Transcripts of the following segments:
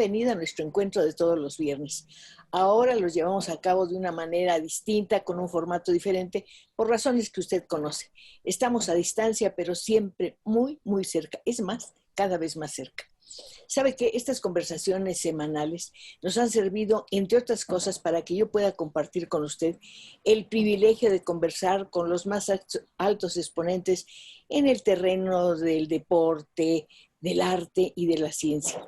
bienvenida a nuestro encuentro de todos los viernes. Ahora los llevamos a cabo de una manera distinta, con un formato diferente, por razones que usted conoce. Estamos a distancia, pero siempre muy, muy cerca. Es más, cada vez más cerca. Sabe que estas conversaciones semanales nos han servido, entre otras cosas, para que yo pueda compartir con usted el privilegio de conversar con los más altos exponentes en el terreno del deporte, del arte y de la ciencia.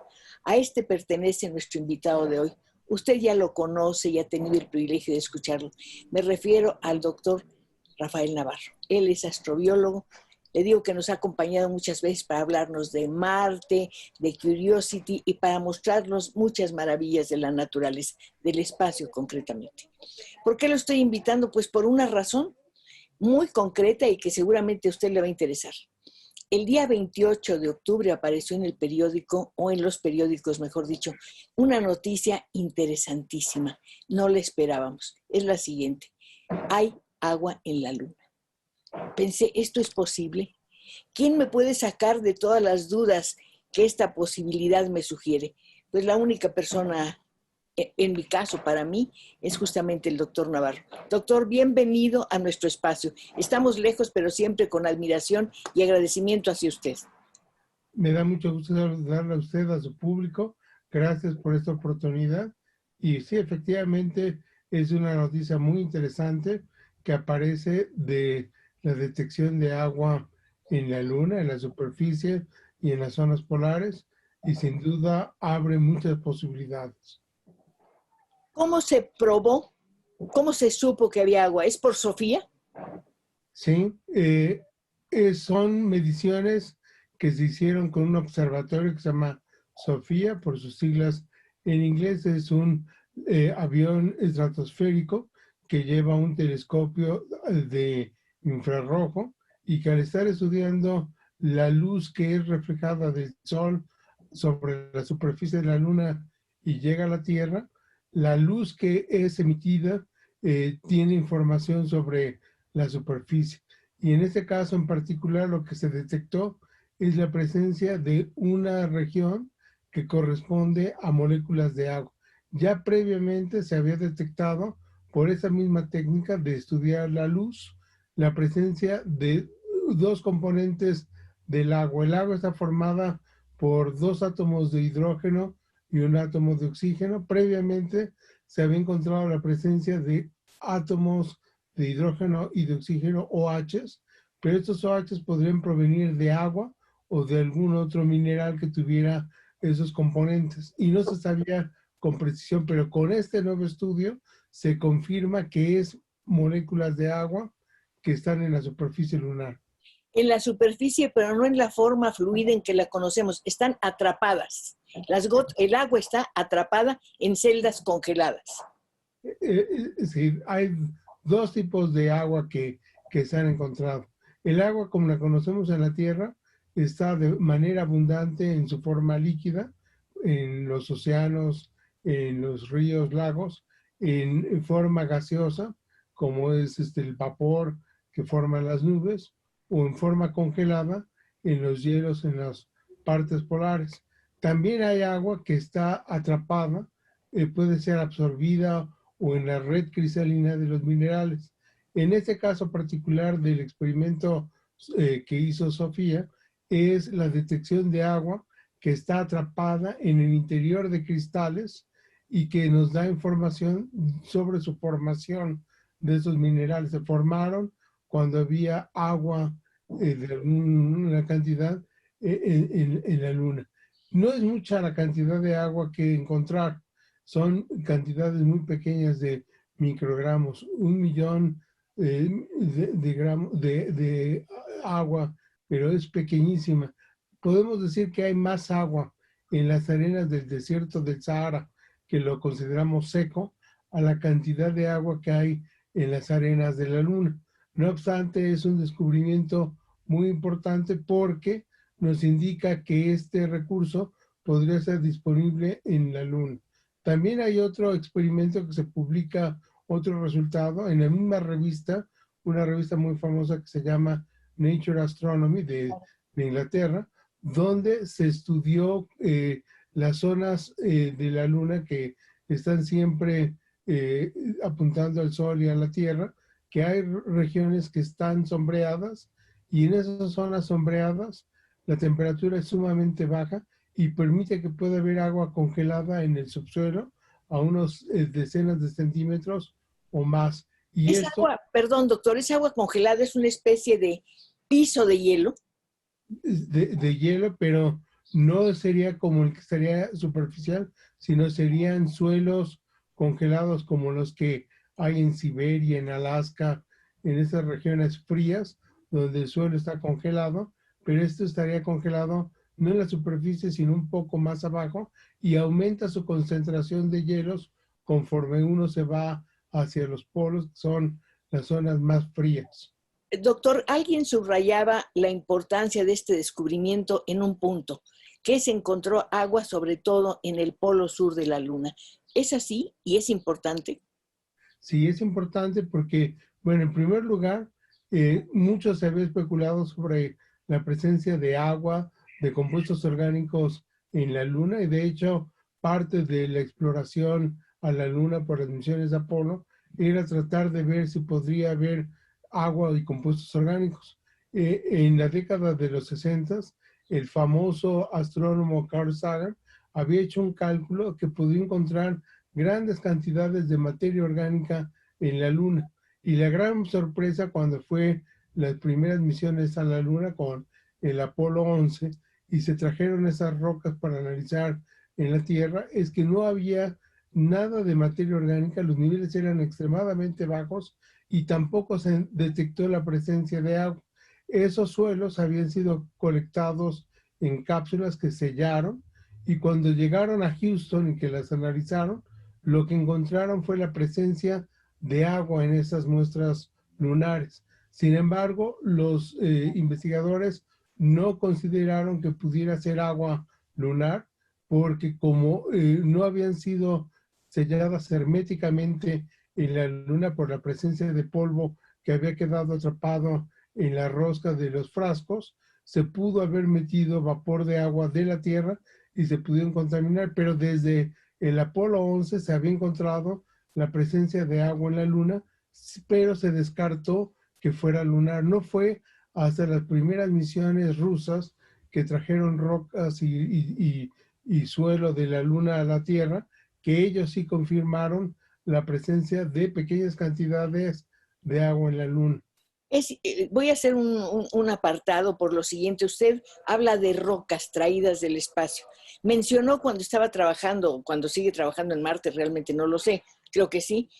A este pertenece nuestro invitado de hoy. Usted ya lo conoce y ha tenido el privilegio de escucharlo. Me refiero al doctor Rafael Navarro. Él es astrobiólogo. Le digo que nos ha acompañado muchas veces para hablarnos de Marte, de Curiosity y para mostrarnos muchas maravillas de la naturaleza, del espacio concretamente. ¿Por qué lo estoy invitando? Pues por una razón muy concreta y que seguramente a usted le va a interesar. El día 28 de octubre apareció en el periódico, o en los periódicos, mejor dicho, una noticia interesantísima. No la esperábamos. Es la siguiente. Hay agua en la Luna. Pensé, ¿esto es posible? ¿Quién me puede sacar de todas las dudas que esta posibilidad me sugiere? Pues la única persona, en mi caso, para mí, es justamente el doctor Navarro. Doctor, bienvenido a nuestro espacio. Estamos lejos, pero siempre con admiración y agradecimiento hacia usted. Me da mucho gusto saludarle a usted, a su público. Gracias por esta oportunidad. Y sí, efectivamente, es una noticia muy interesante que aparece de la detección de agua en la Luna, en la superficie y en las zonas polares, y sin duda abre muchas posibilidades. ¿Cómo se probó? ¿Cómo se supo que había agua? ¿Es por Sofía? Sí, son mediciones que se hicieron con un observatorio que se llama SOFIA, por sus siglas en inglés. Es un avión estratosférico que lleva un telescopio de infrarrojo y que al estar estudiando la luz que es reflejada del Sol sobre la superficie de la Luna y llega a la Tierra, la luz que es emitida tiene información sobre la superficie. Y en este caso en particular lo que se detectó es la presencia de una región que corresponde a moléculas de agua. Ya previamente se había detectado por esa misma técnica de estudiar la luz, la presencia de dos componentes del agua. El agua está formada por dos átomos de hidrógeno y un átomo de oxígeno. Previamente se había encontrado la presencia de átomos de hidrógeno y de oxígeno, OHs, pero estos OHs podrían provenir de agua o de algún otro mineral que tuviera esos componentes. Y no se sabía con precisión, pero con este nuevo estudio se confirma que es moléculas de agua que están en la superficie lunar. En la superficie, pero no en la forma fluida en que la conocemos. Están atrapadas. El agua está atrapada en celdas congeladas. Sí, hay dos tipos de agua que se han encontrado. El agua, como la conocemos en la Tierra, está de manera abundante en su forma líquida, en los océanos, en los ríos, lagos, en forma gaseosa, como es el vapor que forman las nubes, o en forma congelada, en los hielos, en las partes polares. También hay agua que está atrapada, puede ser absorbida o en la red cristalina de los minerales. En este caso particular del experimento que hizo Sofía, es la detección de agua que está atrapada en el interior de cristales y que nos da información sobre su formación de esos minerales. Se formaron cuando había agua de una cantidad en la Luna. No es mucha la cantidad de agua que encontrar, son cantidades muy pequeñas de microgramos, 1 millón de gramos de agua, pero es pequeñísima. Podemos decir que hay más agua en las arenas del desierto del Sahara, que lo consideramos seco, a la cantidad de agua que hay en las arenas de la Luna. No obstante, es un descubrimiento muy importante porque nos indica que este recurso podría ser disponible en la Luna. También hay otro experimento que se publica, otro resultado, en la misma revista, una revista muy famosa que se llama Nature Astronomy de Inglaterra, donde se estudió las zonas de la Luna que están siempre apuntando al Sol y a la Tierra, que hay regiones que están sombreadas y en esas zonas sombreadas la temperatura es sumamente baja y permite que pueda haber agua congelada en el subsuelo a unos decenas de centímetros o más. Y Esa esto agua, perdón, doctor, esa agua congelada es una especie de piso de hielo. de hielo, pero no sería como el que estaría superficial, sino serían suelos congelados como los que hay en Siberia, en Alaska, en esas regiones frías, donde el suelo está congelado, pero esto estaría congelado no en la superficie, sino un poco más abajo, y aumenta su concentración de hielos conforme uno se va hacia los polos, que son las zonas más frías. Doctor, alguien subrayaba la importancia de este descubrimiento en un punto, que se encontró agua sobre todo en el polo sur de la Luna. ¿Es así y es importante? Sí, es importante porque, bueno, en primer lugar, mucho se había especulado sobre la presencia de agua, de compuestos orgánicos en la Luna, y de hecho, parte de la exploración a la Luna por las misiones de Apolo era tratar de ver si podría haber agua y compuestos orgánicos. En la década de los 60, el famoso astrónomo Carl Sagan había hecho un cálculo que podía encontrar grandes cantidades de materia orgánica en la Luna. Y la gran sorpresa cuando fue las primeras misiones a la Luna con el Apolo 11 y se trajeron esas rocas para analizar en la Tierra, es que no había nada de materia orgánica, los niveles eran extremadamente bajos y tampoco se detectó la presencia de agua. Esos suelos habían sido colectados en cápsulas que sellaron y cuando llegaron a Houston y que las analizaron, lo que encontraron fue la presencia de agua en esas muestras lunares. Sin embargo, los investigadores no consideraron que pudiera ser agua lunar porque como no habían sido selladas herméticamente en la luna por la presencia de polvo que había quedado atrapado en la rosca de los frascos, se pudo haber metido vapor de agua de la Tierra y se pudieron contaminar, pero desde el Apolo 11 se había encontrado la presencia de agua en la Luna, pero se descartó que fuera lunar. No fue hasta las primeras misiones rusas que trajeron rocas y suelo de la Luna a la Tierra, que ellos sí confirmaron la presencia de pequeñas cantidades de agua en la Luna. Voy a hacer un apartado por lo siguiente. Usted habla de rocas traídas del espacio. Mencionó cuando estaba trabajando, cuando sigue trabajando en Marte, realmente no lo sé, creo que sí.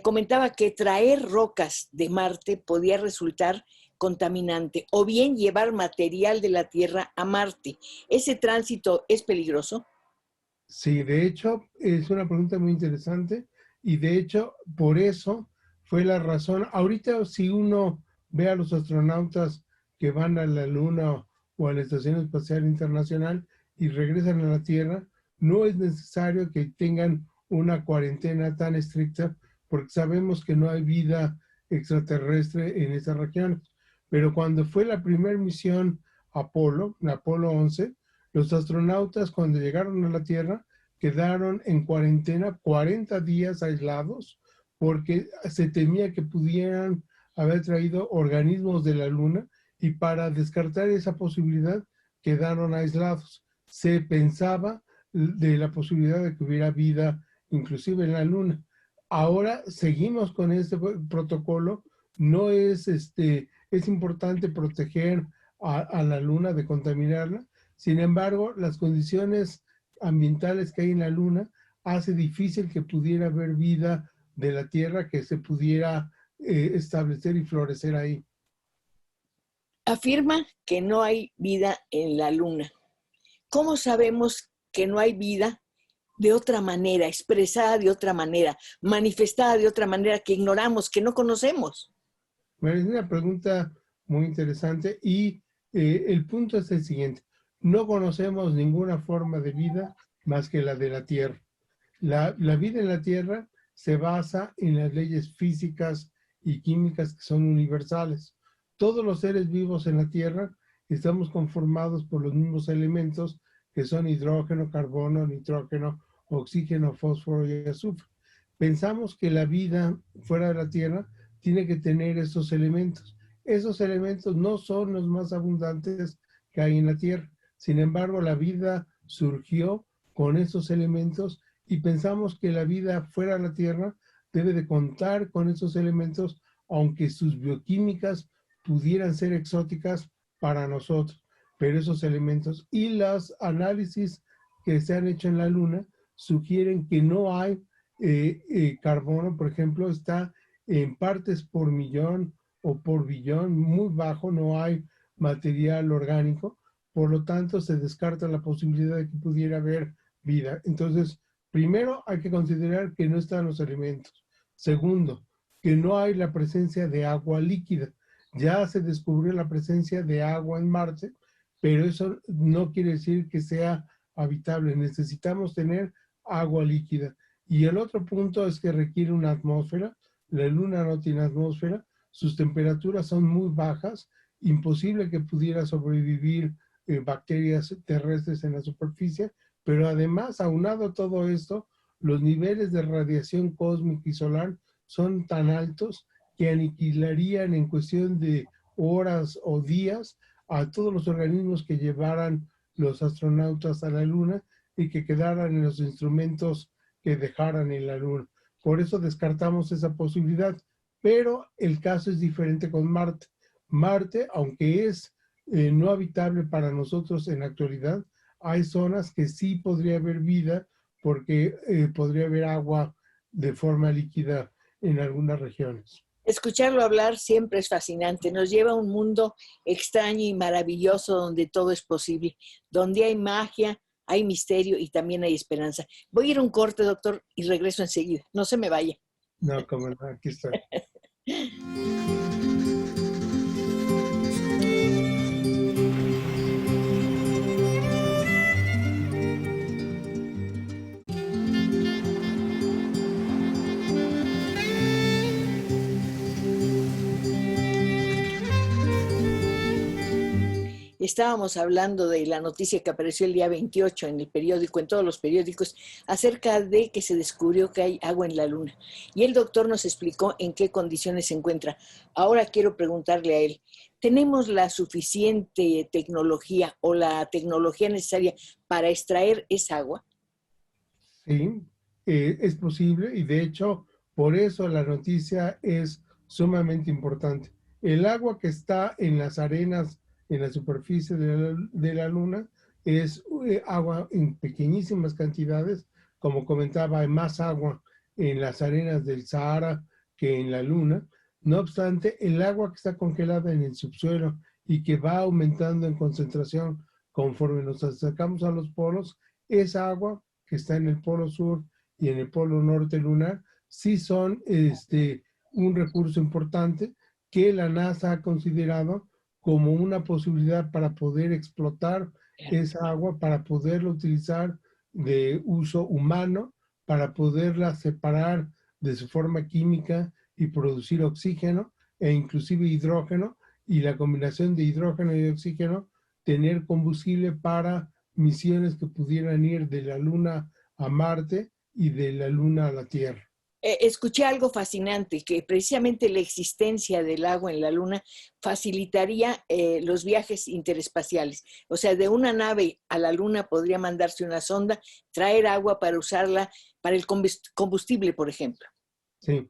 Comentaba que traer rocas de Marte podía resultar contaminante o bien llevar material de la Tierra a Marte. ¿Ese tránsito es peligroso? Sí, de hecho, es una pregunta muy interesante y de hecho, por eso fue la razón. Ahorita, si uno ve a los astronautas que van a la Luna o a la Estación Espacial Internacional y regresan a la Tierra, no es necesario que tengan una cuarentena tan estricta porque sabemos que no hay vida extraterrestre en esas regiones. Pero cuando fue la primera misión Apolo, la Apolo 11, los astronautas cuando llegaron a la Tierra quedaron en cuarentena 40 días aislados porque se temía que pudieran haber traído organismos de la Luna y para descartar esa posibilidad quedaron aislados. Se pensaba de la posibilidad de que hubiera vida inclusive en la Luna. Ahora seguimos con este protocolo. No es es importante proteger a la Luna de contaminarla. Sin embargo, las condiciones ambientales que hay en la Luna hace difícil que pudiera haber vida de la Tierra que se pudiera establecer y florecer ahí. Afirma que no hay vida en la Luna. ¿Cómo sabemos que no hay vida de otra manera, expresada de otra manera, manifestada de otra manera que ignoramos, que no conocemos? Bueno, es una pregunta muy interesante y el punto es el siguiente. No conocemos ninguna forma de vida más que la de la Tierra. La vida en la Tierra se basa en las leyes físicas y químicas que son universales. Todos los seres vivos en la Tierra estamos conformados por los mismos elementos que son hidrógeno, carbono, nitrógeno, oxígeno, fósforo y azufre. Pensamos que la vida fuera de la Tierra tiene que tener esos elementos. Esos elementos no son los más abundantes que hay en la Tierra. Sin embargo, la vida surgió con esos elementos y pensamos que la vida fuera de la Tierra debe de contar con esos elementos, aunque sus bioquímicas pudieran ser exóticas para nosotros. Pero esos elementos y los análisis que se han hecho en la Luna sugieren que no hay carbono, por ejemplo, está en partes por millón o por billón, muy bajo, no hay material orgánico, por lo tanto se descarta la posibilidad de que pudiera haber vida. Entonces, primero hay que considerar que no están los elementos. Segundo, que no hay la presencia de agua líquida. Ya se descubrió la presencia de agua en Marte, pero eso no quiere decir que sea habitable. Necesitamos tener agua líquida. Y el otro punto es que requiere una atmósfera. La Luna no tiene atmósfera, sus temperaturas son muy bajas, imposible que pudiera sobrevivir bacterias terrestres en la superficie, pero además, aunado a todo esto, los niveles de radiación cósmica y solar son tan altos que aniquilarían en cuestión de horas o días a todos los organismos que llevaran los astronautas a la Luna y que quedaran en los instrumentos que dejaran en la Luna. Por eso descartamos esa posibilidad, pero el caso es diferente con Marte. Marte, aunque es no habitable para nosotros en la actualidad, hay zonas que sí podría haber vida porque podría haber agua de forma líquida en algunas regiones. Escucharlo hablar siempre es fascinante. Nos lleva a un mundo extraño y maravilloso donde todo es posible, donde hay magia, hay misterio y también hay esperanza. Voy a ir a un corte, doctor, y regreso enseguida. No se me vaya. No, como no, aquí estoy. Estábamos hablando de la noticia que apareció el día 28 en el periódico, en todos los periódicos, acerca de que se descubrió que hay agua en la Luna. Y el doctor nos explicó en qué condiciones se encuentra. Ahora quiero preguntarle a él, ¿tenemos la suficiente tecnología o la tecnología necesaria para extraer esa agua? Sí, es posible y de hecho por eso la noticia es sumamente importante. El agua que está en las arenas, en la superficie de la Luna, es agua en pequeñísimas cantidades. Como comentaba, hay más agua en las arenas del Sahara que en la Luna. No obstante, el agua que está congelada en el subsuelo y que va aumentando en concentración conforme nos acercamos a los polos, esa agua que está en el polo sur y en el polo norte lunar, sí son un recurso importante que la NASA ha considerado como una posibilidad para poder explotar esa agua, para poderla utilizar de uso humano, para poderla separar de su forma química y producir oxígeno e inclusive hidrógeno, y la combinación de hidrógeno y oxígeno tener combustible para misiones que pudieran ir de la Luna a Marte y de la Luna a la Tierra. Escuché algo fascinante, que precisamente la existencia del agua en la Luna facilitaría los viajes interespaciales. O sea, de una nave a la Luna podría mandarse una sonda, traer agua para usarla para el combustible, por ejemplo. Sí,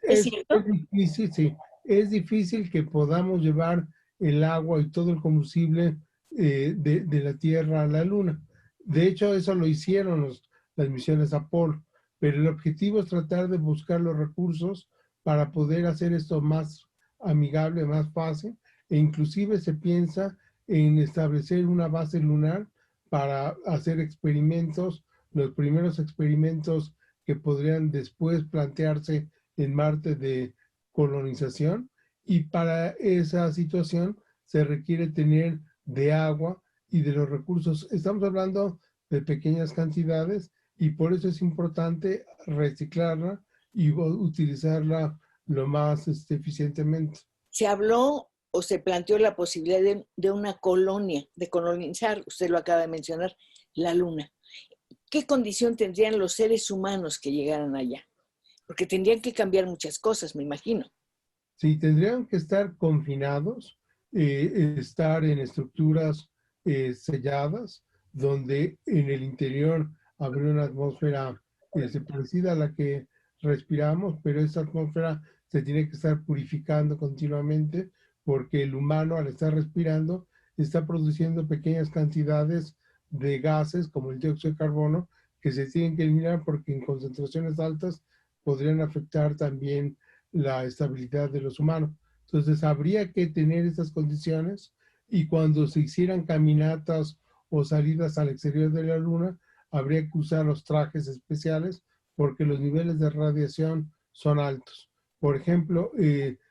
¿Es es cierto? difícil, sí, es difícil que podamos llevar el agua y todo el combustible de la Tierra a la Luna. De hecho, eso lo hicieron las misiones Apolo, pero el objetivo es tratar de buscar los recursos para poder hacer esto más amigable, más fácil, e inclusive se piensa en establecer una base lunar para hacer experimentos, los primeros experimentos que podrían después plantearse en Marte de colonización, y para esa situación se requiere tener de agua y de los recursos. Estamos hablando de pequeñas cantidades y por eso es importante reciclarla y utilizarla lo más eficientemente. Se habló o se planteó la posibilidad de una colonia, de colonizar, usted lo acaba de mencionar, la Luna. ¿Qué condición tendrían los seres humanos que llegaran allá? Porque tendrían que cambiar muchas cosas, me imagino. Sí, tendrían que estar confinados, estar en estructuras selladas, donde en el interior habría una atmósfera parecida a la que respiramos, pero esa atmósfera se tiene que estar purificando continuamente porque el humano al estar respirando está produciendo pequeñas cantidades de gases como el dióxido de carbono que se tienen que eliminar porque en concentraciones altas podrían afectar también la estabilidad de los humanos. Entonces habría que tener estas condiciones y cuando se hicieran caminatas o salidas al exterior de la Luna, habría que usar los trajes especiales porque los niveles de radiación son altos. Por ejemplo,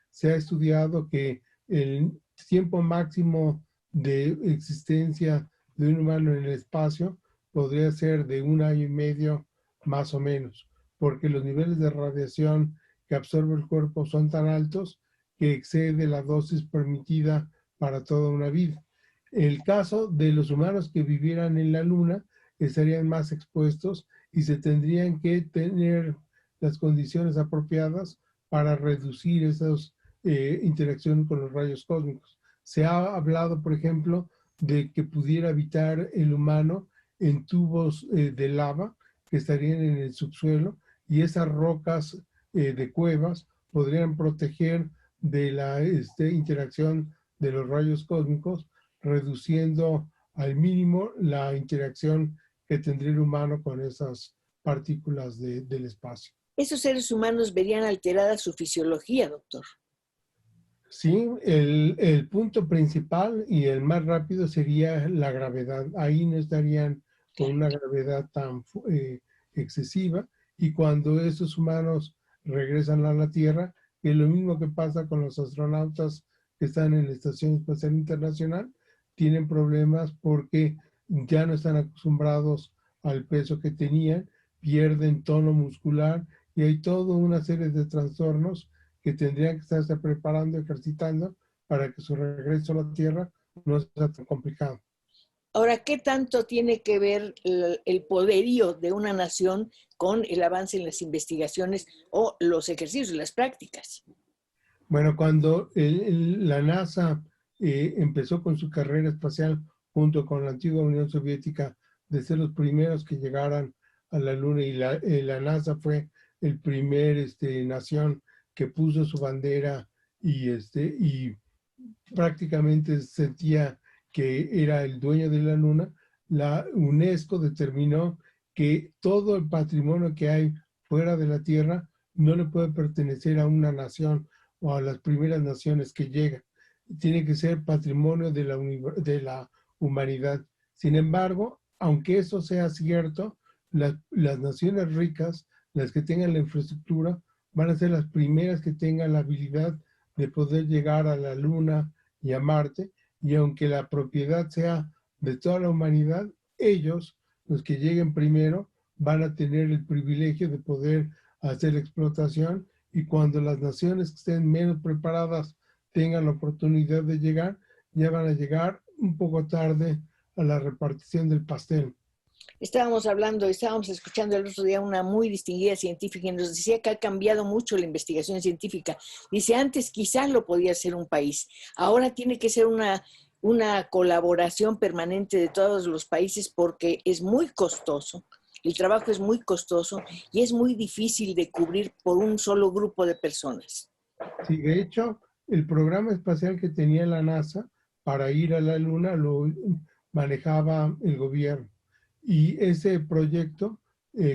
se ha estudiado que el tiempo máximo de existencia de un humano en el espacio podría ser de 1 año y medio más o menos, porque los niveles de radiación que absorbe el cuerpo son tan altos que excede la dosis permitida para toda una vida. El caso de los humanos que vivieran en la Luna estarían más expuestos y se tendrían que tener las condiciones apropiadas para reducir esas interacciones con los rayos cósmicos. Se ha hablado, por ejemplo, de que pudiera habitar el humano en tubos de lava que estarían en el subsuelo y esas rocas de cuevas podrían proteger de la interacción de los rayos cósmicos, reduciendo al mínimo la interacción que tendría el humano con esas partículas del espacio. Esos seres humanos verían alterada su fisiología, doctor. Sí, el punto principal y el más rápido sería la gravedad. Ahí no estarían con una gravedad tan excesiva y cuando esos humanos regresan a la Tierra, es lo mismo que pasa con los astronautas que están en la Estación Espacial Internacional, tienen problemas porque ya no están acostumbrados al peso que tenían, pierden tono muscular y hay toda una serie de trastornos que tendrían que estarse preparando, ejercitando para que su regreso a la Tierra no sea tan complicado. Ahora, ¿qué tanto tiene que ver el poderío de una nación con el avance en las investigaciones o los ejercicios, las prácticas? Bueno, cuando la NASA empezó con su carrera espacial junto con la antigua Unión Soviética, de ser los primeros que llegaran a la Luna y la NASA fue el primer nación que puso su bandera y prácticamente sentía que era el dueño de la Luna, la UNESCO determinó que todo el patrimonio que hay fuera de la Tierra no le puede pertenecer a una nación o a las primeras naciones que llegan. Tiene que ser patrimonio de la humanidad. Sin embargo, aunque eso sea cierto, las naciones ricas, las que tengan la infraestructura, van a ser las primeras que tengan la habilidad de poder llegar a la Luna y a Marte, y aunque la propiedad sea de toda la humanidad, ellos, los que lleguen primero, van a tener el privilegio de poder hacer la explotación y cuando las naciones que estén menos preparadas tengan la oportunidad de llegar, ya van a llegar un poco tarde a la repartición del pastel. Estábamos escuchando el otro día una muy distinguida científica y nos decía que ha cambiado mucho la investigación científica. Dice, antes quizás lo podía hacer un país, ahora tiene que ser una colaboración permanente de todos los países porque es muy costoso, el trabajo es muy costoso y es muy difícil de cubrir por un solo grupo de personas. Sí, de hecho, el programa espacial que tenía la NASA para ir a la Luna lo manejaba el gobierno. Y ese proyecto,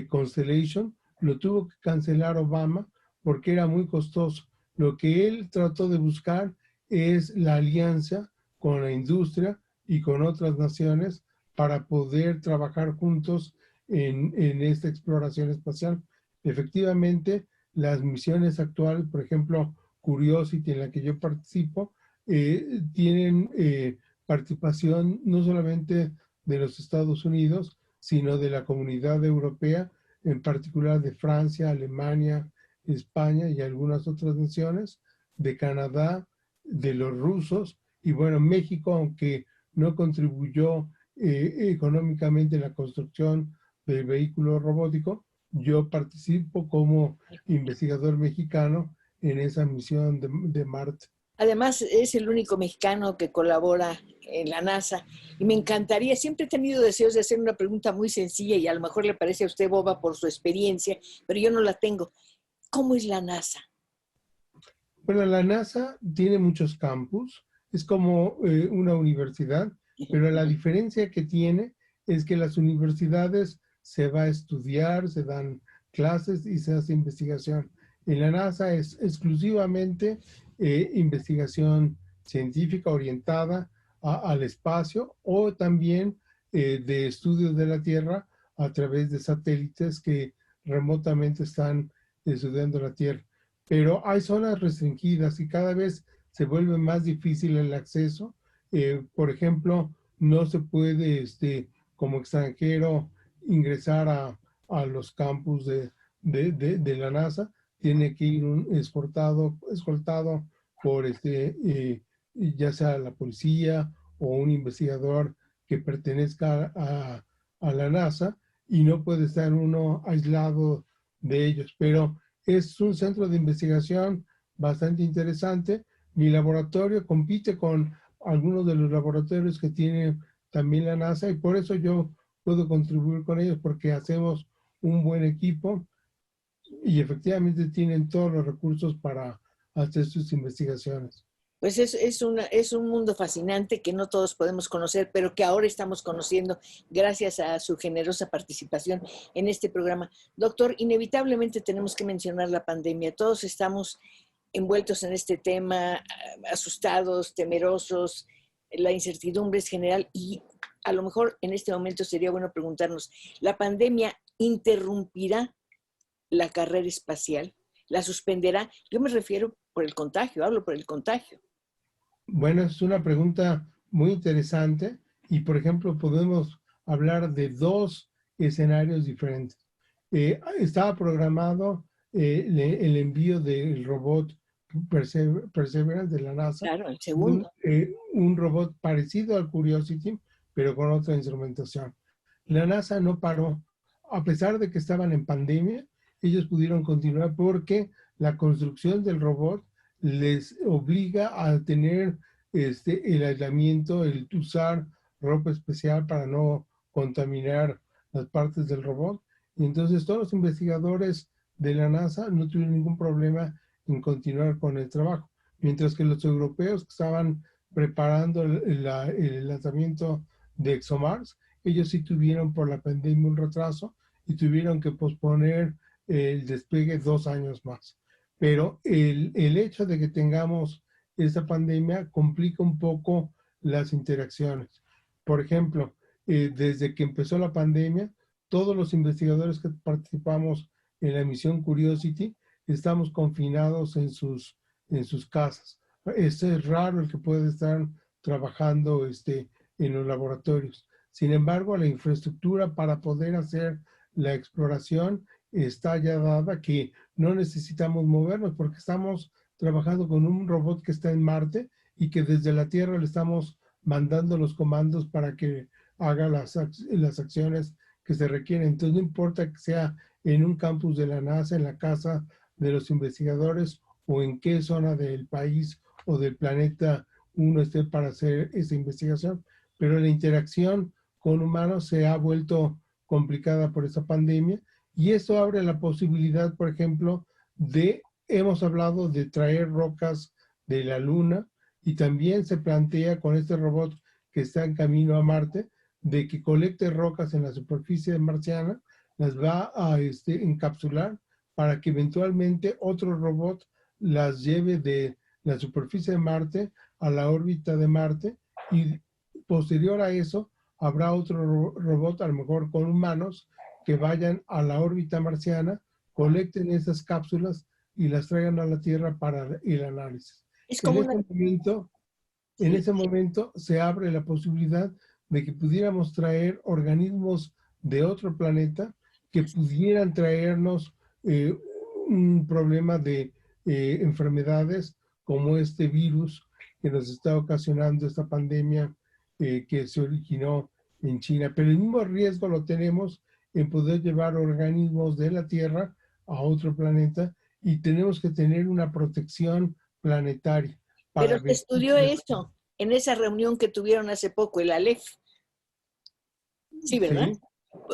Constellation, lo tuvo que cancelar Obama porque era muy costoso. Lo que él trató de buscar es la alianza con la industria y con otras naciones para poder trabajar juntos en esta exploración espacial. Efectivamente, las misiones actuales, por ejemplo, Curiosity, en la que yo participo, tienen participación no solamente de los Estados Unidos, sino de la comunidad europea, en particular de Francia, Alemania, España y algunas otras naciones, de Canadá, de los rusos, y bueno, México, aunque no contribuyó económicamente en la construcción del vehículo robótico. Yo participo como investigador mexicano en esa misión de Marte. Además, es el único mexicano que colabora en la NASA y me encantaría, siempre he tenido deseos de hacer una pregunta muy sencilla y a lo mejor le parece a usted boba por su experiencia, pero yo no la tengo. ¿Cómo es la NASA? Bueno, la NASA tiene muchos campus, es como una universidad, pero la diferencia que tiene es que las universidades se va a estudiar, se dan clases y se hace investigación. En la NASA es exclusivamente investigación científica orientada al espacio o también de estudios de la Tierra a través de satélites que remotamente están estudiando la Tierra, pero hay zonas restringidas y cada vez se vuelve más difícil el acceso. Por ejemplo, no se puede como extranjero ingresar a los campus de la NASA, tiene que ir escoltado por ya sea la policía o un investigador que pertenezca a la NASA, y no puede estar uno aislado de ellos. Pero es un centro de investigación bastante interesante. Mi laboratorio compite con algunos de los laboratorios que tiene también la NASA, y por eso yo puedo contribuir con ellos, porque hacemos un buen equipo y efectivamente tienen todos los recursos para hacer sus investigaciones. Pues es un mundo fascinante que no todos podemos conocer, pero que ahora estamos conociendo gracias a su generosa participación en este programa. Doctor, inevitablemente tenemos que mencionar la pandemia. Todos estamos envueltos en este tema, asustados, temerosos, la incertidumbre es general y a lo mejor en este momento sería bueno preguntarnos, ¿la pandemia interrumpirá la carrera espacial? ¿La suspenderá? Yo me refiero por el contagio, hablo por el contagio. Bueno, es una pregunta muy interesante y, por ejemplo, podemos hablar de dos escenarios diferentes. Estaba programado el envío del robot Perseverance de la NASA, Claro, el segundo. un robot parecido al Curiosity, pero con otra instrumentación. La NASA no paró, a pesar de que estaban en pandemia, ellos pudieron continuar porque la construcción del robot les obliga a tener el aislamiento, el usar ropa especial para no contaminar las partes del robot. Y entonces todos los investigadores de la NASA no tuvieron ningún problema en continuar con el trabajo, mientras que los europeos que estaban preparando el lanzamiento de ExoMars, ellos sí tuvieron por la pandemia un retraso y tuvieron que posponer el despegue 2 años más. Pero el hecho de que tengamos esta pandemia complica un poco las interacciones. Por ejemplo, desde que empezó la pandemia, todos los investigadores que participamos en la misión Curiosity estamos confinados en sus casas. Es raro el que puede estar trabajando en los laboratorios. Sin embargo, la infraestructura para poder hacer la exploración está ya dada, que no necesitamos movernos porque estamos trabajando con un robot que está en Marte y que desde la Tierra le estamos mandando los comandos para que haga las acciones que se requieren. Entonces no importa que sea en un campus de la NASA, en la casa de los investigadores o en qué zona del país o del planeta uno esté para hacer esa investigación, pero la interacción con humanos se ha vuelto complicada por esta pandemia, y eso abre la posibilidad, por ejemplo, hemos hablado de traer rocas de la Luna, y también se plantea con este robot que está en camino a Marte, de que colecte rocas en la superficie marciana, las va a encapsular para que eventualmente otro robot las lleve de la superficie de Marte a la órbita de Marte, y posterior a eso habrá otro robot, a lo mejor con humanos, que vayan a la órbita marciana, colecten esas cápsulas y las traigan a la Tierra para el análisis. Es En como ese una... momento, en Sí. ese momento se abre la posibilidad de que pudiéramos traer organismos de otro planeta que pudieran traernos eh, un problema de enfermedades como este virus que nos está ocasionando esta pandemia que se originó en China, pero el mismo riesgo lo tenemos en poder llevar organismos de la Tierra a otro planeta y tenemos que tener una protección planetaria Pero para se estudió beneficio. eso en esa reunión que tuvieron hace poco, el ALEF. Sí, ¿verdad? Sí,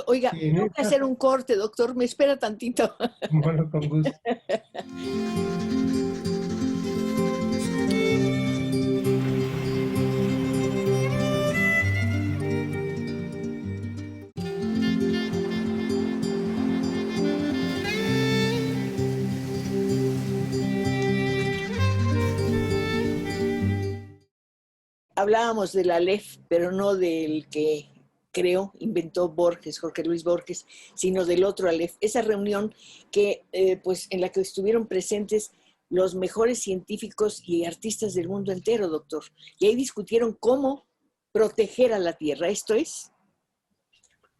Oiga, sí, en tengo que esta, hacer un corte, doctor. Me espera tantito. bueno, con gusto. Hablábamos del ALEF, pero no del que creó, inventó Borges, Jorge Luis Borges, sino del otro ALEF. Esa reunión que, pues, en la que estuvieron presentes los mejores científicos y artistas del mundo entero, doctor. Y ahí discutieron cómo proteger a la Tierra. ¿Esto es?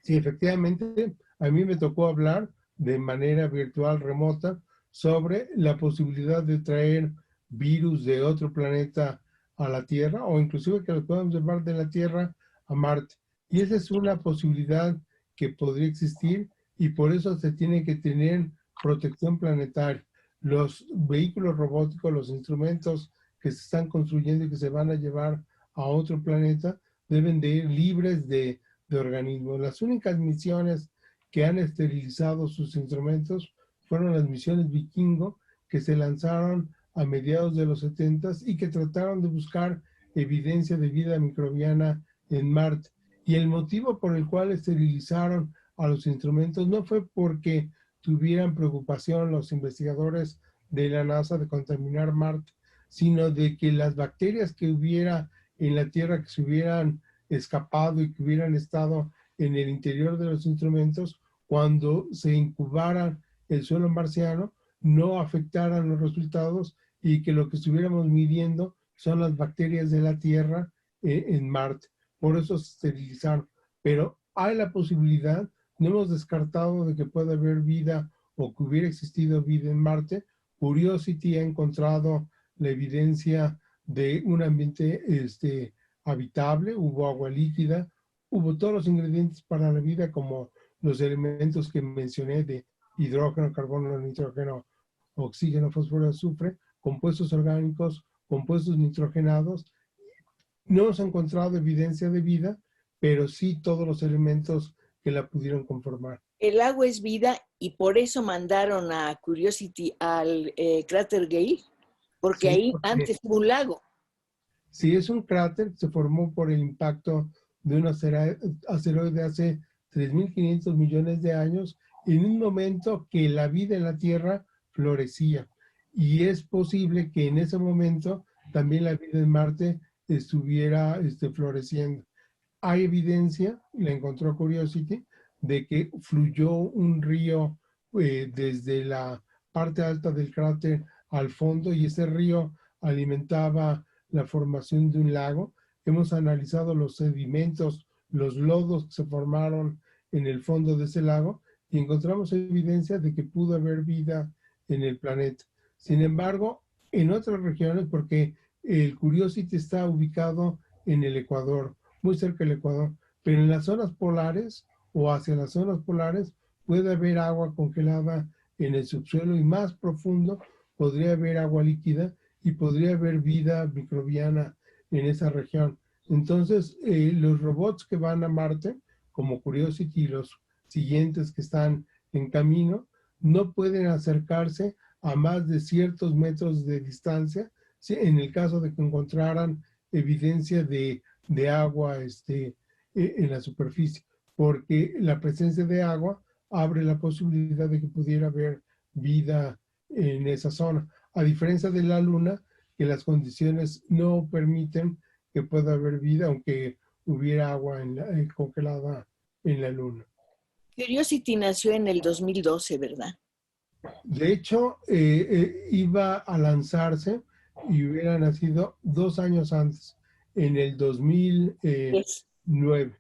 Sí, efectivamente, a mí me tocó hablar de manera virtual remota sobre la posibilidad de traer virus de otro planeta a la Tierra o inclusive que lo podamos llevar de la Tierra a Marte. Y esa es una posibilidad que podría existir y por eso se tiene que tener protección planetaria. Los vehículos robóticos, los instrumentos que se están construyendo y que se van a llevar a otro planeta deben de ir libres de organismos. Las únicas misiones que han esterilizado sus instrumentos fueron las misiones Vikingo, que se lanzaron a mediados de los 70 y que trataron de buscar evidencia de vida microbiana en Marte. Y el motivo por el cual esterilizaron a los instrumentos no fue porque tuvieran preocupación los investigadores de la NASA de contaminar Marte, sino de que las bacterias que hubiera en la Tierra que se hubieran escapado y que hubieran estado en el interior de los instrumentos, cuando se incubara el suelo marciano, no afectaran los resultados y que lo que estuviéramos midiendo son las bacterias de la Tierra en Marte. Por eso se esterilizaron. Pero hay la posibilidad, no hemos descartado de que pueda haber vida o que hubiera existido vida en Marte. Curiosity ha encontrado la evidencia de un ambiente habitable, hubo agua líquida, hubo todos los ingredientes para la vida como los elementos que mencioné de hidrógeno, carbono, nitrógeno, oxígeno, fósforo, azufre, compuestos orgánicos, compuestos nitrogenados. No hemos encontrado evidencia de vida, pero sí todos los elementos que la pudieron conformar. El agua es vida y por eso mandaron a Curiosity al cráter Gale, porque Sí, ahí porque antes hubo un lago. si es un cráter, se formó por el impacto de un asteroide hace 3.500 millones de años, en un momento que la vida en la Tierra florecía. Y es posible que en ese momento también la vida en Marte estuviera floreciendo. Hay evidencia, la encontró Curiosity, de que fluyó un río desde la parte alta del cráter al fondo y ese río alimentaba la formación de un lago. Hemos analizado los sedimentos, los lodos que se formaron en el fondo de ese lago y encontramos evidencia de que pudo haber vida en el planeta. Sin embargo, en otras regiones, porque el Curiosity está ubicado en el Ecuador, muy cerca del Ecuador, pero en las zonas polares o hacia las zonas polares puede haber agua congelada en el subsuelo y más profundo podría haber agua líquida y podría haber vida microbiana en esa región. Entonces, los robots que van a Marte, como Curiosity y los siguientes que están en camino, no pueden acercarse a más de ciertos metros de distancia, ¿sí? En el caso de que encontraran evidencia de agua en la superficie, porque la presencia de agua abre la posibilidad de que pudiera haber vida en esa zona, a diferencia de la Luna, que las condiciones no permiten que pueda haber vida, aunque hubiera agua congelada en la Luna. Curiosity nació en el 2012, ¿verdad? De hecho, iba a lanzarse y hubiera nacido 2 años antes, en el 2009. Nueve.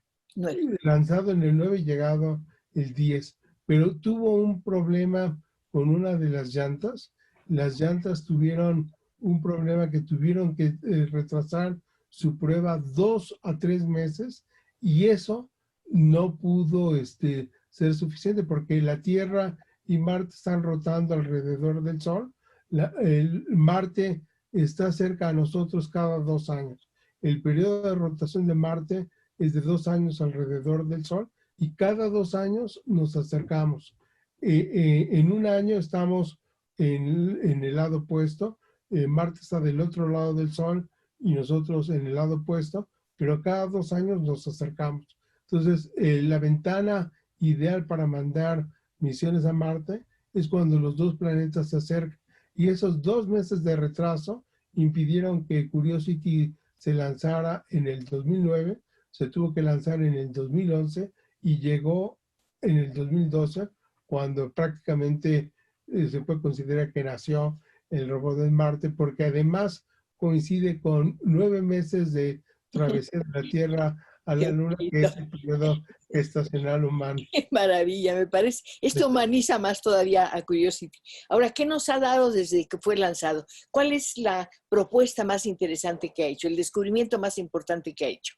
Lanzado en el 9 y llegado el 10, pero tuvo un problema con una de las llantas. Las llantas tuvieron un problema que tuvieron que retrasar su prueba 2 a 3 meses y eso no pudo ser suficiente porque la Tierra y Marte están rotando alrededor del Sol. El Marte está cerca a nosotros cada 2 años. El periodo de rotación de Marte es de 2 años alrededor del Sol y cada 2 años nos acercamos. En un año estamos en el lado opuesto, Marte está del otro lado del Sol y nosotros en el lado opuesto, pero cada 2 años nos acercamos. Entonces, la ventana ideal para mandar misiones a Marte es cuando los dos planetas se acercan. Y esos 2 meses de retraso impidieron que Curiosity se lanzara en el 2009, se tuvo que lanzar en el 2011 y llegó en el 2012, cuando prácticamente se puede considerar que nació el robot en Marte, porque además coincide con 9 meses de travesía de la Tierra a la Qué Luna, que bonito. es el periodo estacional humano. Qué maravilla, me parece. Esto humaniza más todavía a Curiosity. Ahora, ¿qué nos ha dado desde que fue lanzado? ¿Cuál es la propuesta más interesante que ha hecho, el descubrimiento más importante que ha hecho?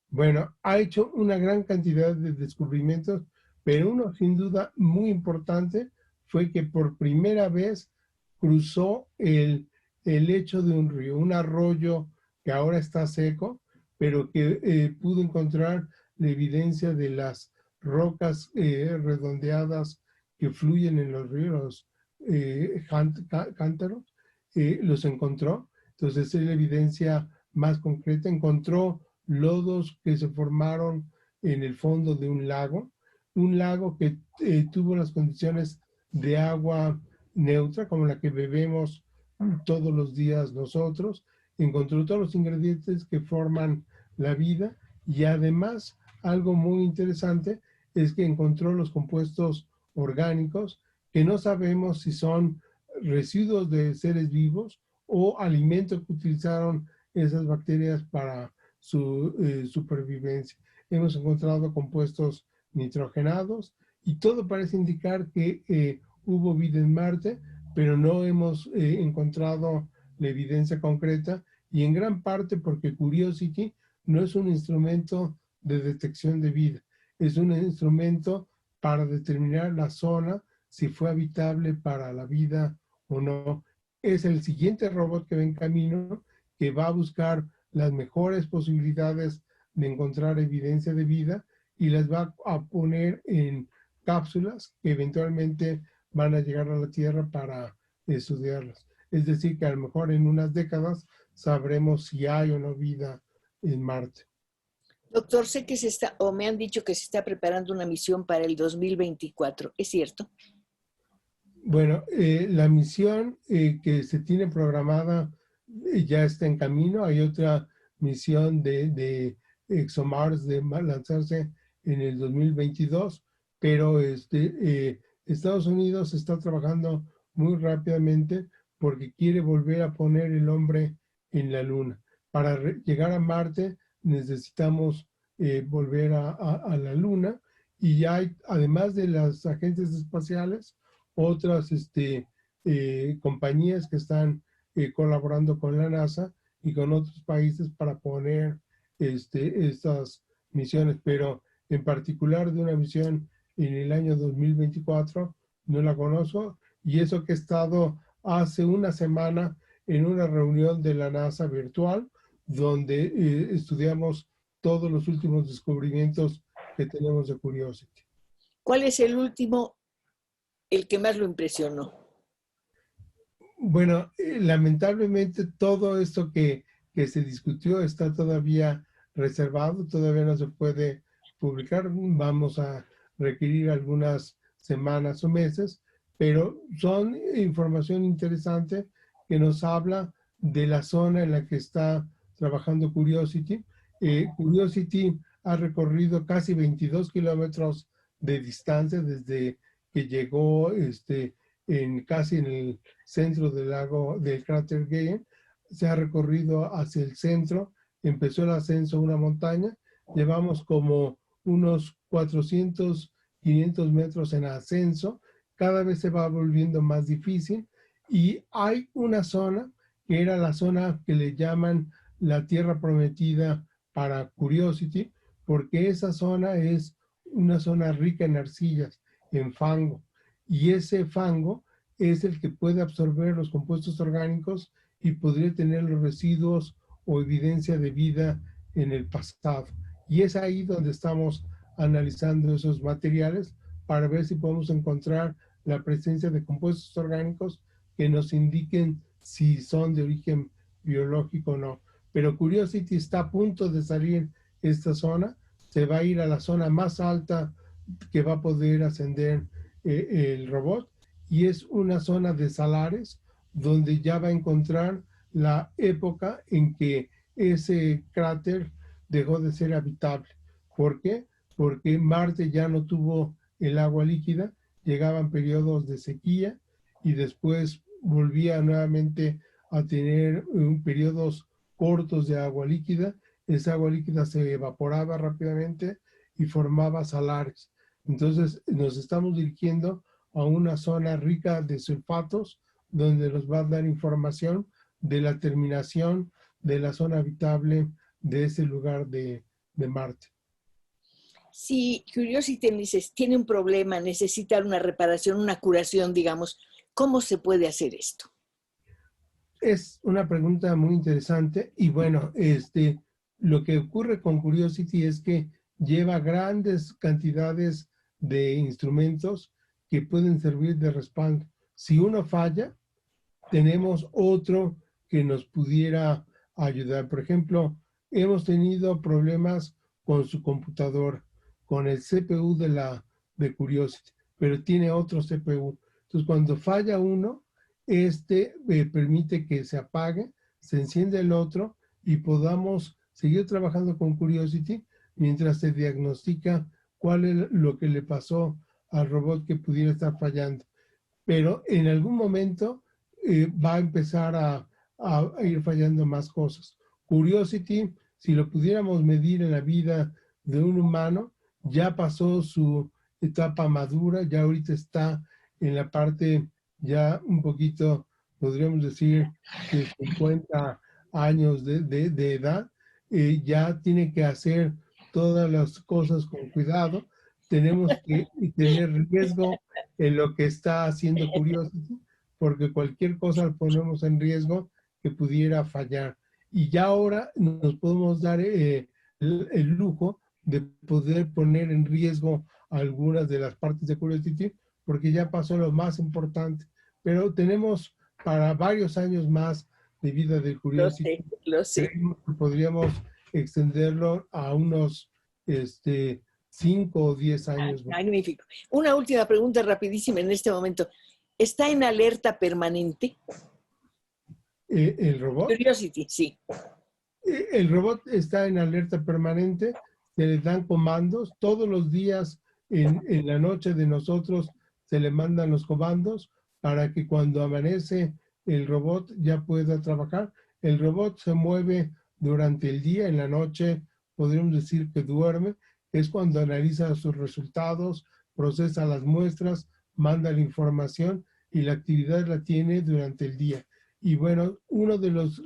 Bueno, ha hecho una gran cantidad de descubrimientos, pero uno sin duda muy importante fue que por primera vez cruzó el lecho de un río, un arroyo que ahora está seco, pero que pudo encontrar la evidencia de las rocas redondeadas que fluyen en los ríos, cántaros, los encontró. Entonces es la evidencia más concreta. Encontró lodos que se formaron en el fondo de un lago que tuvo las condiciones de agua neutra, como la que bebemos todos los días nosotros, encontró todos los ingredientes que forman la vida y además algo muy interesante es que encontró los compuestos orgánicos que no sabemos si son residuos de seres vivos o alimentos que utilizaron esas bacterias para su supervivencia. Hemos encontrado compuestos nitrogenados y todo parece indicar que hubo vida en Marte, pero no hemos encontrado la evidencia concreta y en gran parte porque Curiosity no es un instrumento de detección de vida, es un instrumento para determinar la zona, si fue habitable para la vida o no. Es el siguiente robot que va en camino, que va a buscar las mejores posibilidades de encontrar evidencia de vida y las va a poner en cápsulas que eventualmente van a llegar a la Tierra para estudiarlas. Es decir, que a lo mejor en unas décadas sabremos si hay o no vida en Marte. Doctor, sé que o me han dicho que se está preparando una misión para el 2024. ¿Es cierto? Bueno, la misión que se tiene programada ya está en camino. Hay otra misión de ExoMars de lanzarse en el 2022, pero Estados Unidos está trabajando muy rápidamente porque quiere volver a poner el hombre en la Luna. Para llegar a Marte necesitamos volver a la Luna y hay, además de las agencias espaciales, otras compañías que están colaborando con la NASA y con otros países para poner estas misiones, pero en particular de una misión en el año 2024 no la conozco, y eso que he estado hace una semana en una reunión de la NASA virtual donde estudiamos todos los últimos descubrimientos que tenemos de Curiosity. ¿Cuál es el último, el que más lo impresionó? Bueno, lamentablemente todo esto que se discutió está todavía reservado, todavía no se puede publicar. Vamos a requerir algunas semanas o meses, pero son información interesante que nos habla de la zona en la que está trabajando Curiosity. Curiosity ha recorrido casi 22 kilómetros de distancia desde que llegó casi en el centro del lago del cráter Gale. Se ha recorrido hacia el centro, empezó el ascenso a una montaña, llevamos como unos 400, 500 metros en ascenso, cada vez se va volviendo más difícil y hay una zona que era la zona que le llaman la Tierra Prometida para Curiosity, porque esa zona es una zona rica en arcillas, en fango, y ese fango es el que puede absorber los compuestos orgánicos y podría tener los residuos o evidencia de vida en el pasado. Y es ahí donde estamos analizando esos materiales para ver si podemos encontrar la presencia de compuestos orgánicos que nos indiquen si son de origen biológico o no. Pero Curiosity está a punto de salir esta zona, se va a ir a la zona más alta que va a poder ascender el robot, y es una zona de salares donde ya va a encontrar la época en que ese cráter dejó de ser habitable. ¿Por qué? Porque Marte ya no tuvo el agua líquida, llegaban periodos de sequía y después volvía nuevamente a tener periodos cortos de agua líquida. Esa agua líquida se evaporaba rápidamente y formaba salares. Entonces nos estamos dirigiendo a una zona rica de sulfatos donde nos va a dar información de la terminación de la zona habitable de ese lugar de Marte. Si Curiosity tiene un problema, necesita una reparación, una curación, digamos, ¿cómo se puede hacer esto? Es una pregunta muy interesante y bueno, lo que ocurre con Curiosity es que lleva grandes cantidades de instrumentos que pueden servir de respaldo. Si uno falla, tenemos otro que nos pudiera ayudar. Por ejemplo, hemos tenido problemas con su computadora, con el CPU de Curiosity, pero tiene otro CPU. Entonces, cuando falla uno, permite que se apague, se enciende el otro y podamos seguir trabajando con Curiosity mientras se diagnostica cuál es lo que le pasó al robot que pudiera estar fallando. Pero en algún momento va a empezar a ir fallando más cosas. Curiosity, si lo pudiéramos medir en la vida de un humano, ya pasó su etapa madura, ya ahorita está en la parte ya un poquito, podríamos decir, de 50 años de edad, ya tiene que hacer todas las cosas con cuidado. Tenemos que tener riesgo en lo que está haciendo Curiosity, porque cualquier cosa lo ponemos en riesgo que pudiera fallar. Y ya ahora nos podemos dar el lujo de poder poner en riesgo algunas de las partes de Curiosity, porque ya pasó lo más importante. Pero tenemos para varios años más de vida de Curiosity. Lo sé. Creemos que podríamos extenderlo a unos 5 o 10 años más. Magnífico. Una última pregunta rapidísima en este momento. ¿Está en alerta permanente? ¿El robot? Curiosity, sí. El robot está en alerta permanente, se le dan comandos, todos los días en la noche de nosotros se le mandan los comandos para que cuando amanece el robot ya pueda trabajar. El robot se mueve durante el día, en la noche podríamos decir que duerme, es cuando analiza sus resultados, procesa las muestras, manda la información y la actividad la tiene durante el día. Y bueno, uno de los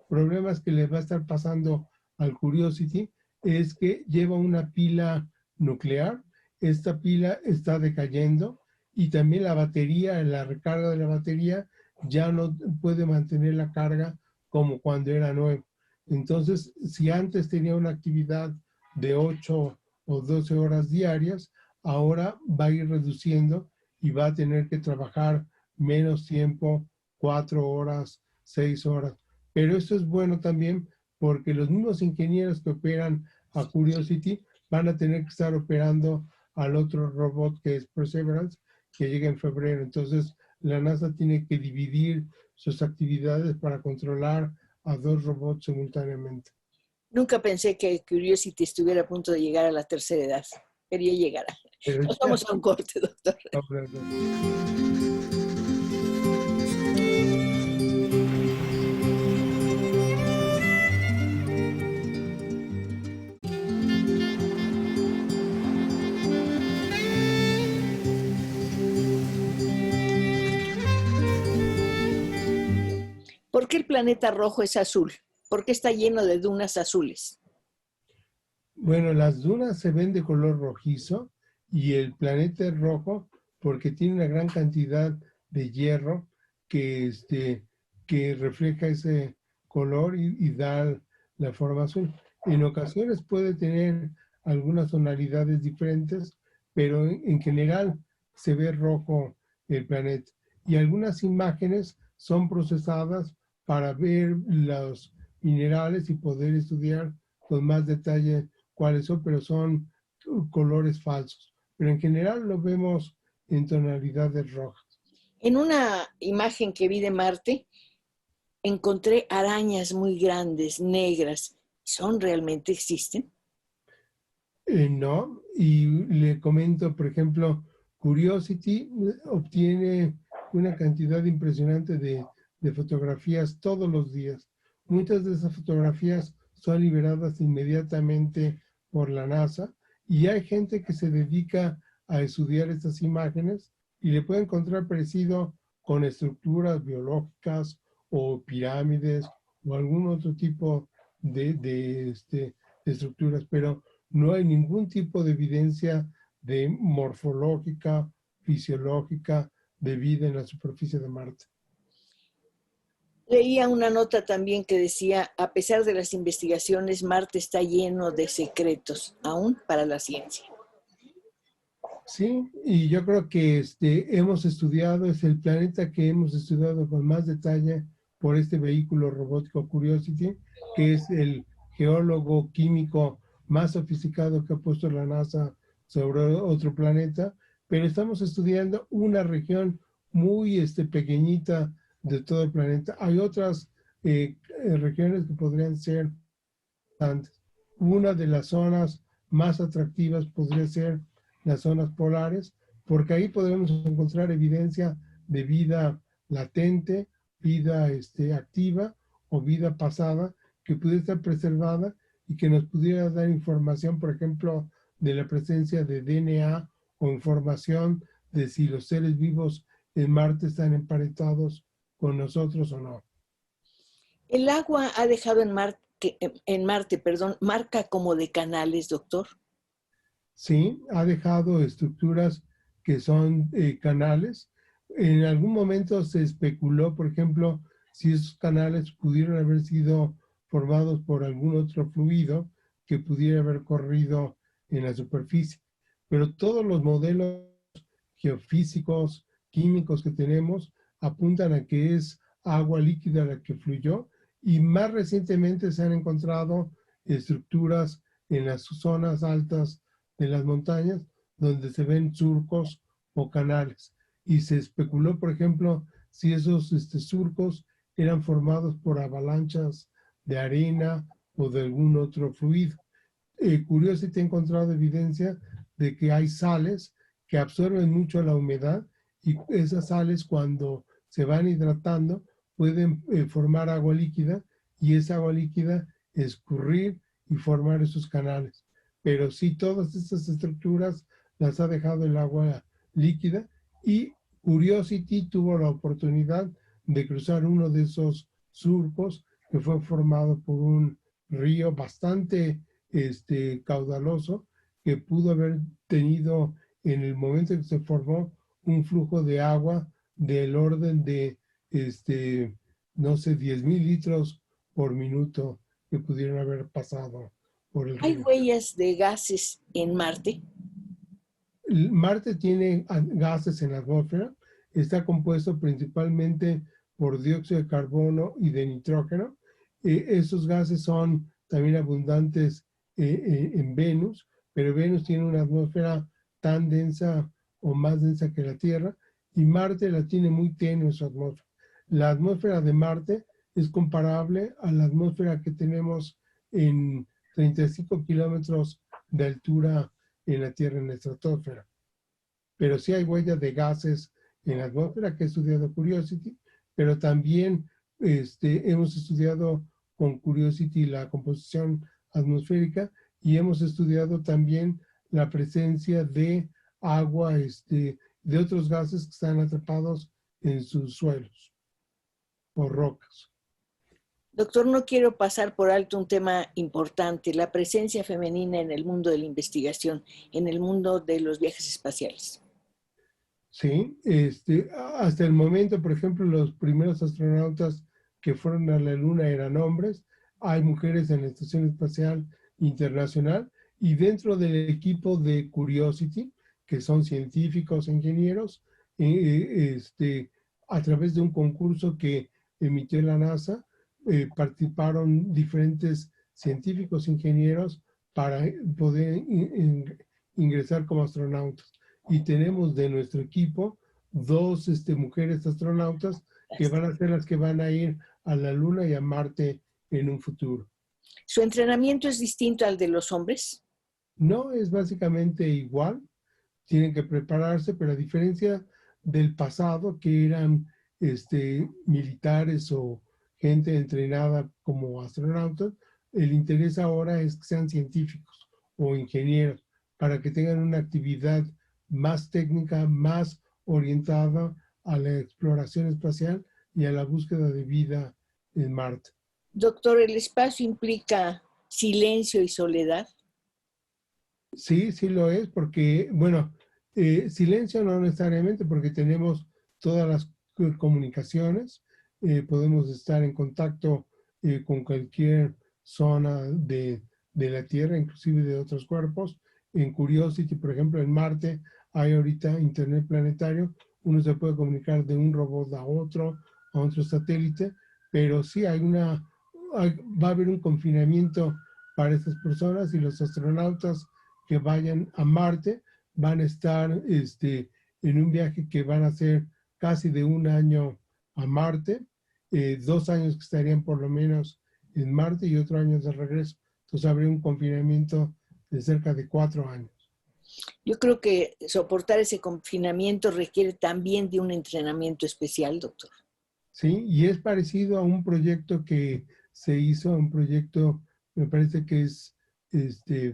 problemas que le va a estar pasando al Curiosity es que lleva una pila nuclear. Esta pila está decayendo y también la batería, la recarga de la batería ya no puede mantener la carga como cuando era nuevo. Entonces, si antes tenía una actividad de 8 o 12 horas diarias, ahora va a ir reduciendo y va a tener que trabajar menos tiempo, 4 horas, 6 horas. Pero esto es bueno también porque los mismos ingenieros que operan a Curiosity van a tener que estar operando al otro robot que es Perseverance, que llega en febrero. Entonces, la NASA tiene que dividir sus actividades para controlar a 2 robots simultáneamente. Nunca pensé que Curiosity estuviera a punto de llegar a la tercera edad, pero ya llegará. Nos vamos a un corte, doctor. ¿Por qué el planeta rojo es azul? ¿Por qué está lleno de dunas azules? Bueno, las dunas se ven de color rojizo y el planeta es rojo porque tiene una gran cantidad de hierro que, que refleja ese color y da la forma azul. En ocasiones puede tener algunas tonalidades diferentes, pero en general se ve rojo el planeta. Y algunas imágenes son procesadas para ver los minerales y poder estudiar con más detalle cuáles son, pero son colores falsos. Pero en general lo vemos en tonalidades rojas. En una imagen que vi de Marte, encontré arañas muy grandes, negras. ¿Son realmente existen? No, y le comento, por ejemplo, Curiosity obtiene una cantidad impresionante de fotografías todos los días. Muchas de esas fotografías son liberadas inmediatamente por la NASA y hay gente que se dedica a estudiar estas imágenes y le puede encontrar parecido con estructuras biológicas o pirámides o algún otro tipo de estructuras, pero no hay ningún tipo de evidencia de morfológica, fisiológica, de vida en la superficie de Marte. Leía una nota también que decía, a pesar de las investigaciones, Marte está lleno de secretos, aún para la ciencia. Sí, y yo creo que hemos estudiado, es el planeta que hemos estudiado con más detalle por este vehículo robótico Curiosity, que es el geólogo químico más sofisticado que ha puesto la NASA sobre otro planeta, pero estamos estudiando una región muy pequeñita de todo el planeta. Hay otras regiones que podrían ser antes. Una de las zonas más atractivas podría ser las zonas polares, porque ahí podremos encontrar evidencia de vida latente, vida activa o vida pasada que pudiera estar preservada y que nos pudiera dar información, por ejemplo, de la presencia de DNA o información de si los seres vivos en Marte están emparentados con nosotros o no. El agua ha dejado en Marte, perdón, marca como de canales, doctor. Sí, ha dejado estructuras que son canales. En algún momento se especuló, por ejemplo, si esos canales pudieron haber sido formados por algún otro fluido que pudiera haber corrido en la superficie. Pero todos los modelos geofísicos, químicos que tenemos apuntan a que es agua líquida la que fluyó y más recientemente se han encontrado estructuras en las zonas altas de las montañas donde se ven surcos o canales. Y se especuló, por ejemplo, si esos surcos eran formados por avalanchas de arena o de algún otro fluido. Curiosamente he encontrado evidencia de que hay sales que absorben mucho la humedad y esas sales cuando se van hidratando pueden formar agua líquida y esa agua líquida escurrir y formar esos canales. Pero sí, todas estas estructuras las ha dejado el agua líquida y Curiosity tuvo la oportunidad de cruzar uno de esos surcos que fue formado por un río bastante caudaloso que pudo haber tenido en el momento en que se formó un flujo de agua del orden de, no sé, 10,000 litros por minuto que pudieron haber pasado por el ¿Hay río. huellas de gases en Marte? Marte tiene gases en la atmósfera, está compuesto principalmente por dióxido de carbono y de nitrógeno. Esos gases son también abundantes en Venus, pero Venus tiene una atmósfera tan densa o más densa que la Tierra y Marte la tiene muy tenue su atmósfera. La atmósfera de Marte es comparable a la atmósfera que tenemos en 35 kilómetros de altura en la Tierra, en la estratosfera. Pero sí hay huellas de gases en la atmósfera que he estudiado Curiosity, pero también hemos estudiado con Curiosity la composición atmosférica y hemos estudiado también la presencia de agua, de otros gases que están atrapados en sus suelos o rocas. Doctor, no quiero pasar por alto un tema importante, la presencia femenina en el mundo de la investigación, en el mundo de los viajes espaciales. Sí, hasta el momento, por ejemplo, los primeros astronautas que fueron a la Luna eran hombres. Hay mujeres en la Estación Espacial Internacional y dentro del equipo de Curiosity, que son científicos, ingenieros, a través de un concurso que emitió la NASA, participaron diferentes científicos, ingenieros para poder ingresar como astronautas y tenemos de nuestro equipo dos mujeres astronautas que van a ser las que van a ir a la Luna y a Marte en un futuro. ¿Su entrenamiento es distinto al de los hombres? No, es básicamente igual, tienen que prepararse, pero a diferencia del pasado, que eran militares o gente entrenada como astronautas, el interés ahora es que sean científicos o ingenieros para que tengan una actividad más técnica, más orientada a la exploración espacial y a la búsqueda de vida en Marte. Doctor, ¿el espacio implica silencio y soledad? Sí, sí lo es, porque, bueno, silencio no necesariamente, porque tenemos todas las comunicaciones, podemos estar en contacto con cualquier zona de la Tierra, inclusive de otros cuerpos. En Curiosity, por ejemplo, en Marte hay ahorita internet planetario, uno se puede comunicar de un robot a otro satélite, pero sí va a haber un confinamiento para estas personas y los astronautas que vayan a Marte van a estar en un viaje que van a ser casi de un año a Marte, 2 años que estarían por lo menos en Marte y otro año de regreso. Entonces habría un confinamiento de cerca de 4 años. Yo creo que soportar ese confinamiento requiere también de un entrenamiento especial, doctor. Sí, y es parecido a un proyecto que se hizo, un proyecto, me parece que es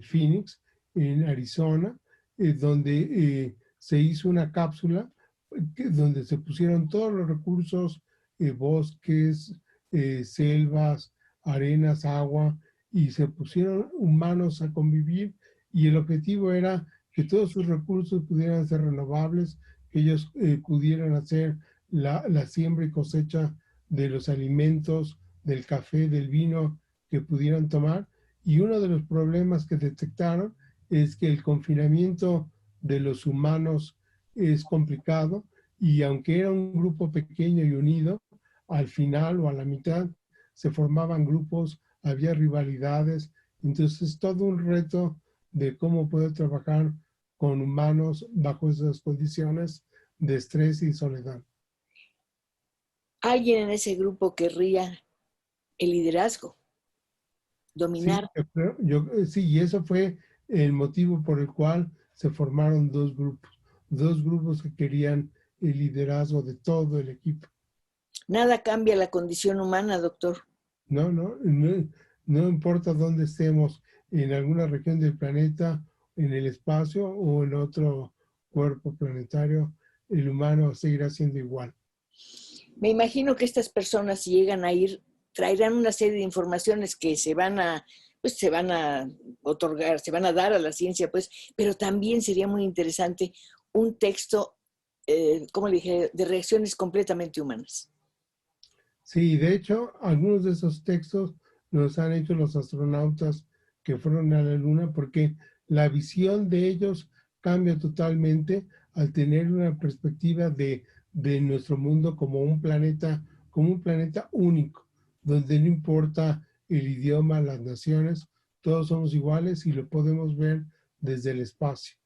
Phoenix, en Arizona, donde se hizo una cápsula donde se pusieron todos los recursos, bosques, selvas, arenas, agua, y se pusieron humanos a convivir, y el objetivo era que todos sus recursos pudieran ser renovables, que ellos pudieran hacer la siembra y cosecha de los alimentos, del café, del vino que pudieran tomar. Y uno de los problemas que detectaron es que el confinamiento de los humanos es complicado y aunque era un grupo pequeño y unido, al final o a la mitad se formaban grupos, había rivalidades, entonces todo un reto de cómo poder trabajar con humanos bajo esas condiciones de estrés y soledad. Alguien en ese grupo querría el liderazgo, Sí, dominar. sí, y eso fue el motivo por el cual se formaron dos grupos que querían el liderazgo de todo el equipo. Nada cambia la condición humana, doctor. No importa dónde estemos, en alguna región del planeta, en el espacio o en otro cuerpo planetario, el humano seguirá siendo igual. Me imagino que estas personas, si llegan a ir, traerán una serie de informaciones que se van a otorgar, se van a dar a la ciencia, pues, pero también sería muy interesante un texto, como le dije, de reacciones completamente humanas. Sí, de hecho, algunos de esos textos los han hecho los astronautas que fueron a la Luna porque la visión de ellos cambia totalmente al tener una perspectiva de nuestro mundo como un planeta único, donde no importa el idioma, las naciones, todos somos iguales y lo podemos ver desde el espacio.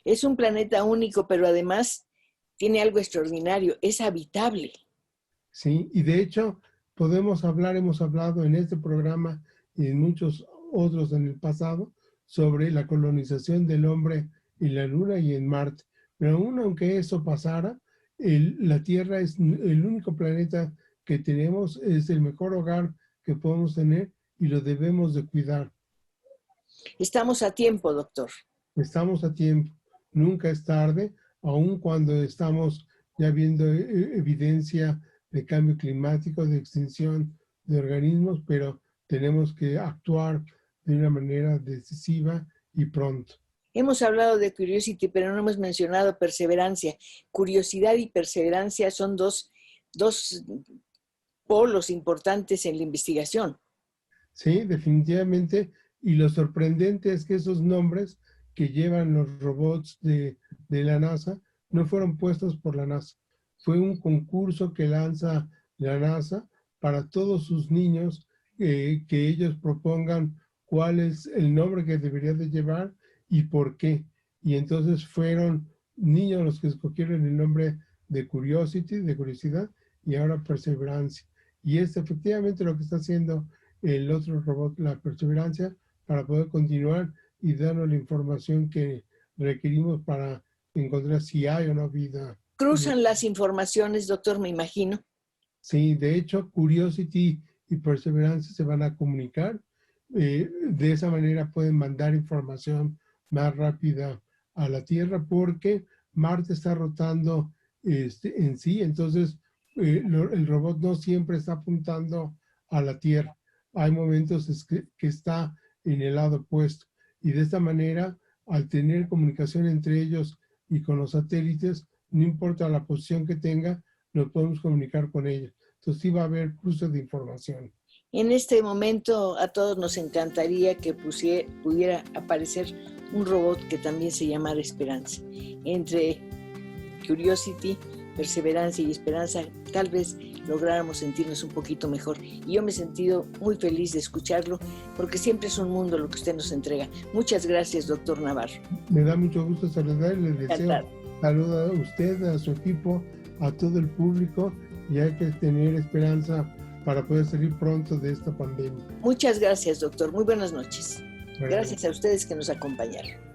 Es un planeta único, pero además tiene algo extraordinario, es habitable. ¿Sí? Y de hecho, hemos hablado en este programa y en muchos otros en el pasado sobre la colonización del hombre en la Luna y en Marte. Pero aún aunque eso pasara, la Tierra es el único planeta que tenemos, es el mejor hogar que podemos tener y lo debemos de cuidar. Estamos a tiempo, doctor. Estamos a tiempo, nunca es tarde, aun cuando estamos ya viendo evidencia de cambio climático, de extinción de organismos, pero tenemos que actuar de una manera decisiva y pronto. Hemos hablado de Curiosity, pero no hemos mencionado perseverancia. Curiosidad y perseverancia son dos polos importantes en la investigación. Sí, definitivamente. Y lo sorprendente es que esos nombres que llevan los robots de la NASA no fueron puestos por la NASA. Fue un concurso que lanza la NASA para todos sus niños, que ellos propongan cuál es el nombre que debería de llevar y por qué. Y entonces fueron niños los que escogieron el nombre de Curiosity, de curiosidad, y ahora Perseverancia. Y es efectivamente lo que está haciendo el otro robot, la Perseverancia, para poder continuar y darnos la información que requerimos para encontrar si hay o no vida. Cruzan las informaciones, doctor, me imagino. Sí, de hecho, Curiosity y Perseverance se van a comunicar. De esa manera pueden mandar información más rápida a la Tierra porque Marte está rotando en sí, entonces el robot no siempre está apuntando a la Tierra. Hay momentos que está en el lado opuesto y de esta manera, al tener comunicación entre ellos y con los satélites, no importa la posición que tenga, nos podemos comunicar con ellos. Entonces sí va a haber cruce de información. En este momento a todos nos encantaría que pudiera aparecer un robot que también se llamara Esperanza. Entre Curiosity, Perseverancia y Esperanza, tal vez lográramos sentirnos un poquito mejor. Y yo me he sentido muy feliz de escucharlo, porque siempre es un mundo lo que usted nos entrega. Muchas gracias, doctor Navarro. Me da mucho gusto saludarle, les deseo salud a usted, a su equipo, a todo el público, y hay que tener esperanza para poder salir pronto de esta pandemia. Muchas gracias, doctor. Muy buenas noches. Gracias a ustedes que nos acompañaron.